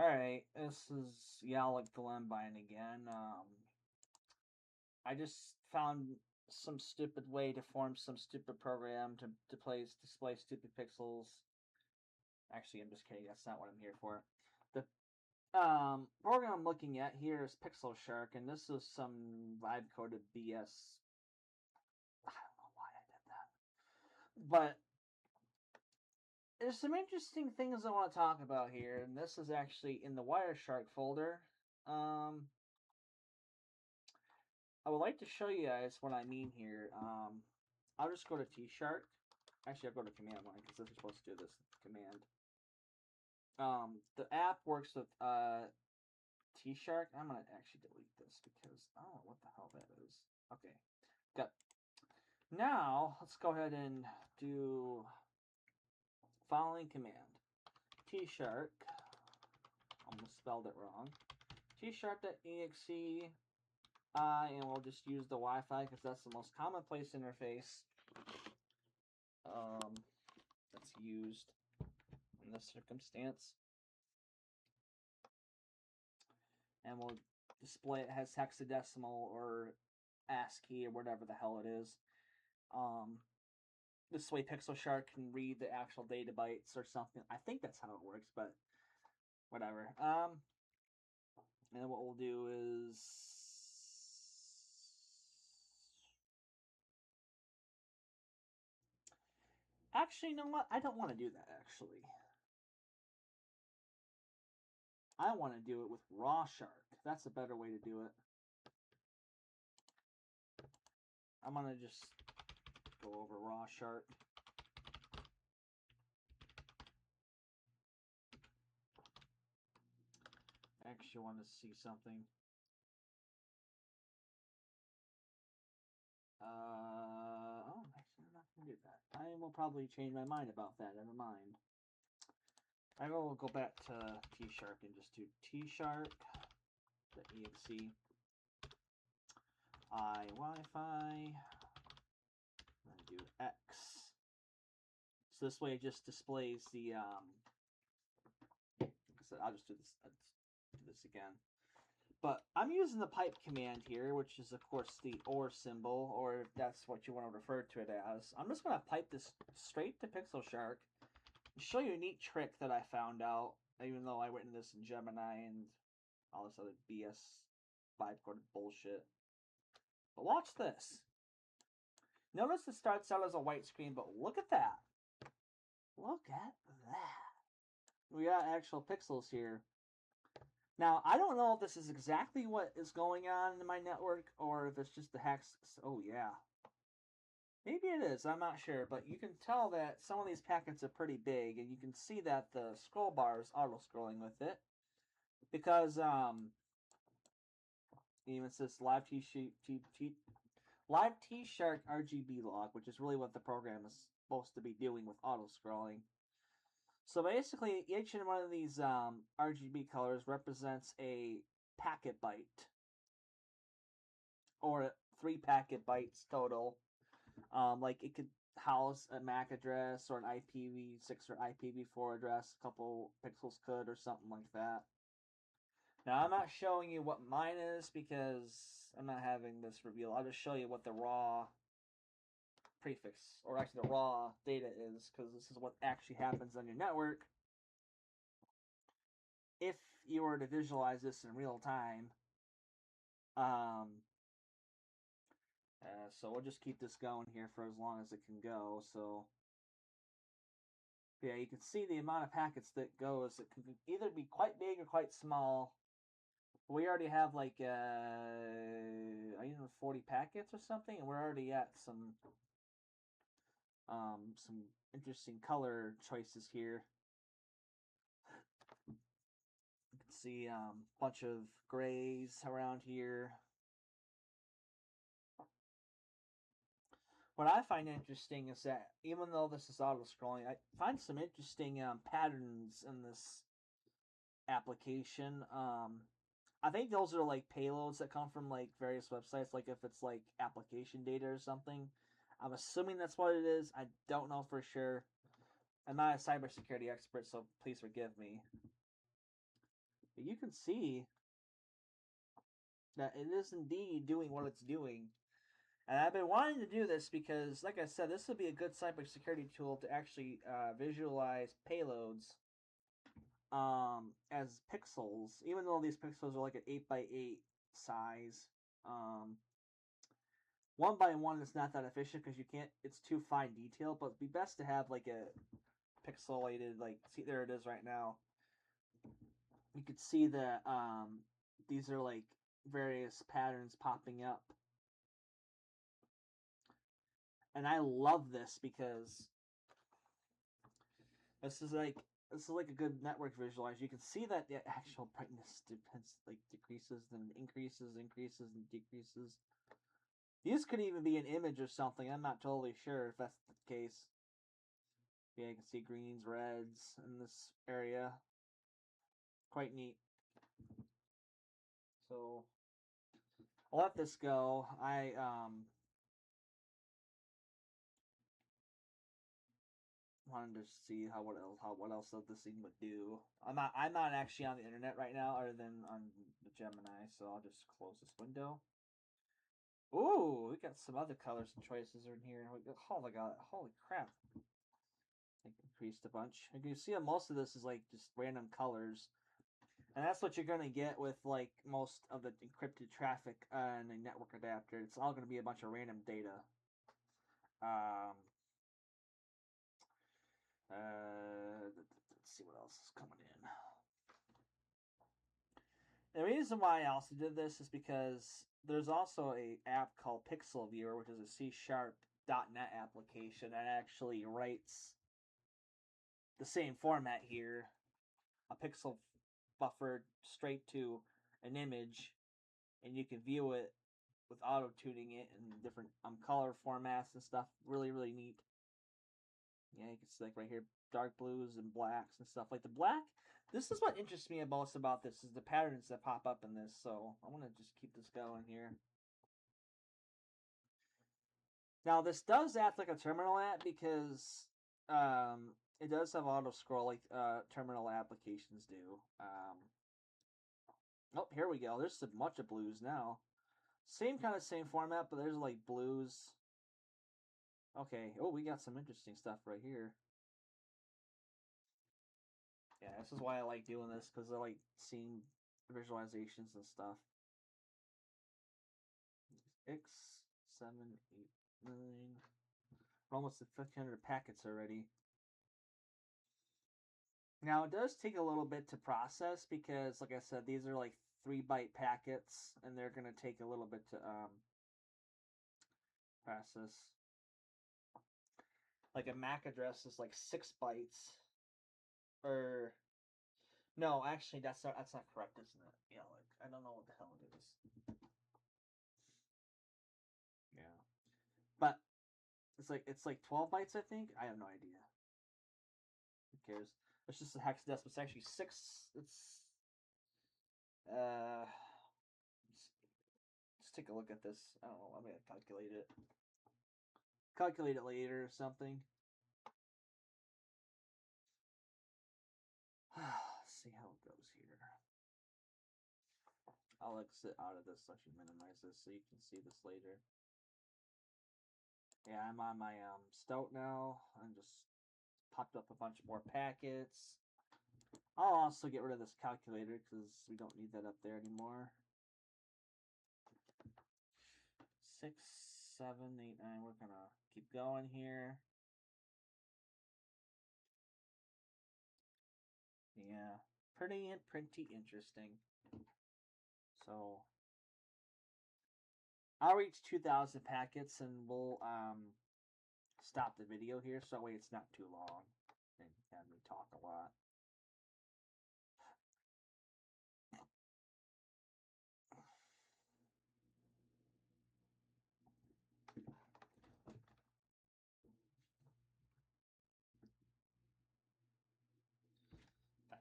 Alright, this is Yalik Glenbine again. I just found some stupid way to form some stupid program to display stupid pixels. Actually, I'm just kidding. That's not what I'm here for. The program I'm looking at here is PixelShark, and this is some vibe coded BS. I don't know why I did that, but there's some interesting things I want to talk about here, and this is actually in the wireshark folder. Um, I would like to show you guys what I mean here. I'll just go to T-Shark. Actually, I'll go to command line because this is supposed to do this command. The app works with T-Shark. I'm gonna actually delete this because I don't know what the hell that is. Okay, got. Now let's go ahead and do following command. T-Shark. Almost spelled it wrong. T-Shark.exe. And we'll just use the Wi-Fi because that's the most commonplace interface that's used in this circumstance. And we'll display it as hexadecimal or ASCII or whatever the hell it is. This way PixelShark can read the actual data bytes or something. I think that's how it works, but whatever. And what we'll do is actually, you know what? I don't want to do that, actually. I want to do it with wireshark. That's a better way to do it. I'm going to just go over wireshark. I actually want to see something. Oh, actually, I'm not going to do that. I will probably change my mind about that. Never mind. I will go back to T-Shark and just do T-Shark.exe Wi-Fi. Then do X. So this way it just displays the like I said, I'll just do this. Let's do this again. But I'm using the pipe command here, which is of course the OR symbol, or if that's what you want to refer to it as. I'm just going to pipe this straight to PixelShark and show you a neat trick that I found out, even though I went into this in Gemini and all this other BS vibe-coded bullshit. But watch this. Notice it starts out as a white screen, but look at that. Look at that. We got actual pixels here. Now, I don't know if this is exactly what is going on in my network or if it's just the hex. Oh, yeah. Maybe it is. I'm not sure. But you can tell that some of these packets are pretty big, and you can see that the scroll bar is auto-scrolling with it. Because, even says live T-Shark RGB log, which is really what the program is supposed to be doing with auto-scrolling. So basically, each and one of these RGB colors represents a packet byte, or 3 packet bytes total. Like it could house a MAC address or an IPv6 or IPv4 address. A couple pixels could, or something like that. Now I'm not showing you what mine is because I'm not having this reveal. I'll just show you what the raw prefix, or actually the raw data is, because this is what actually happens on your network if you were to visualize this in real time. So we'll just keep this going here for as long as it can go. So yeah, you can see the amount of packets that goes. It can either be quite big or quite small. We already have like 40 packets or something, and we're already at some interesting color choices here. You can see a bunch of grays around here. What I find interesting is that even though this is auto-scrolling, I find some interesting patterns in this application. I think those are like payloads that come from like various websites, like if it's like application data or something. I'm assuming that's what it is. I don't know for sure. I'm not a cybersecurity expert, so please forgive me. But you can see that it is indeed doing what it's doing. And I've been wanting to do this because, like I said, this would be a good cybersecurity tool to actually visualize payloads as pixels, even though these pixels are like an 8x8 size. 1x1 is not that efficient because you can't. It's too fine detail, but it'd be best to have like a pixelated. Like, see, there it is right now. You could see that these are like various patterns popping up. And I love this because this is like a good network visualizer. You can see that the actual brightness depends, like, decreases, then increases, and decreases. These could even be an image or something. I'm not totally sure if that's the case. Yeah, you can see greens, reds in this area. Quite neat. So I'll let this go. I wanted to see what else this thing would do. I'm not actually on the internet right now, other than on the Gemini. So I'll just close this window. Ooh, we got some other colors and choices in here. Oh my god, holy crap! It increased a bunch. You can see most of this is like just random colors. And that's what you're going to get with like most of the encrypted traffic and a network adapter. It's all going to be a bunch of random data. Let's see what else is coming in. The reason why I also did this is because there's also a app called Pixel Viewer, which is a C#.net application that actually writes the same format here, a pixel buffered straight to an image, and you can view it with auto tuning it in different color formats and stuff. Really, really neat. Yeah, you can see like right here, dark blues and blacks and stuff. Like the black, this is what interests me most about this, is the patterns that pop up in this. So I want to just keep this going here. Now this does act like a terminal app because it does have auto scroll like terminal applications do. Oh, here we go. There's a bunch of blues now. Same format, but there's like blues. Okay. Oh, we got some interesting stuff right here. Yeah, this is why I like doing this, because I like seeing visualizations and stuff. X, 7, 8, 9. We're almost at 1,500 packets already. Now, it does take a little bit to process because, like I said, these are like 3-byte packets, and they're going to take a little bit to process. Like a MAC address is like 6 bytes. Or no, actually, that's not correct, isn't it? Yeah, like I don't know what the hell it is. Yeah, but it's like 12 bytes, I think. I have no idea. Who cares? It's just a hexadecimal. It's actually 6. It's let's take a look at this. I don't know. I'm gonna calculate it. Calculate it later or something. Let's see how it goes here. I'll exit out of this so I can minimize this so you can see this later. Yeah, I'm on my stout now. I'm just popped up a bunch more packets. I'll also get rid of this calculator because we don't need that up there anymore. 6, 7, 8, 9. We're gonna keep going here. Yeah, pretty interesting. So I'll reach 2,000 packets and we'll stop the video here so that way it's not too long and have me talk a lot.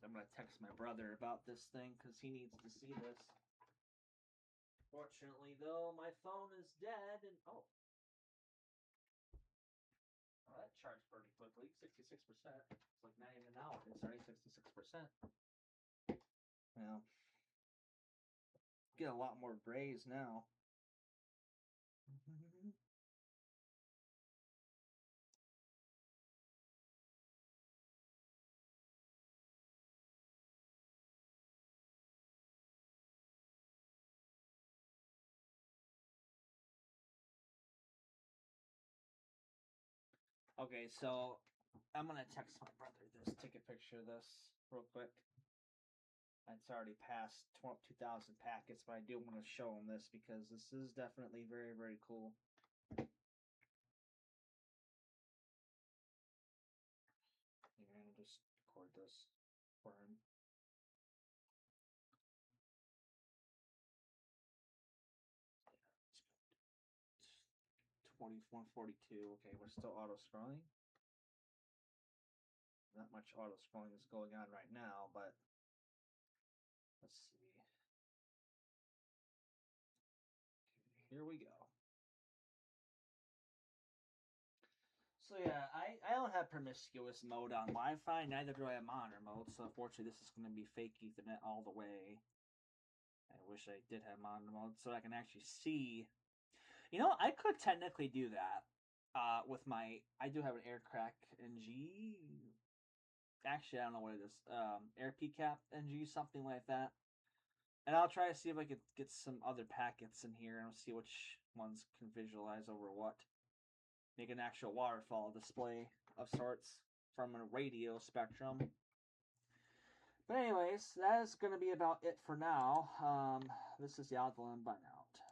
I'm going to text my brother about this thing because he needs to see this. Fortunately, though, my phone is dead and that charged pretty quickly. 66%. It's like not even an hour. It's already 66%. Yeah. get a lot more grays now. Okay, so I'm gonna text my brother this, take a picture of this real quick. It's already past 2,000 packets, but I do want to show him this because this is definitely very, very cool. You're gonna just record this for him. 2142. Okay, we're still auto scrolling. Not much auto scrolling is going on right now, but let's see. Here we go. So yeah, I don't have promiscuous mode on Wi-Fi, neither do I have monitor mode, so unfortunately this is going to be fake Ethernet all the way. I wish I did have monitor mode so I can actually see. You know, I could technically do that with my... I do have an Aircrack NG. Actually, I don't know what it is. Air PCAP NG, something like that. And I'll try to see if I could get some other packets in here and see which ones can visualize over what. Make an actual waterfall display of sorts from a radio spectrum. But anyways, that is going to be about it for now. This is Yaldlin. Bye now.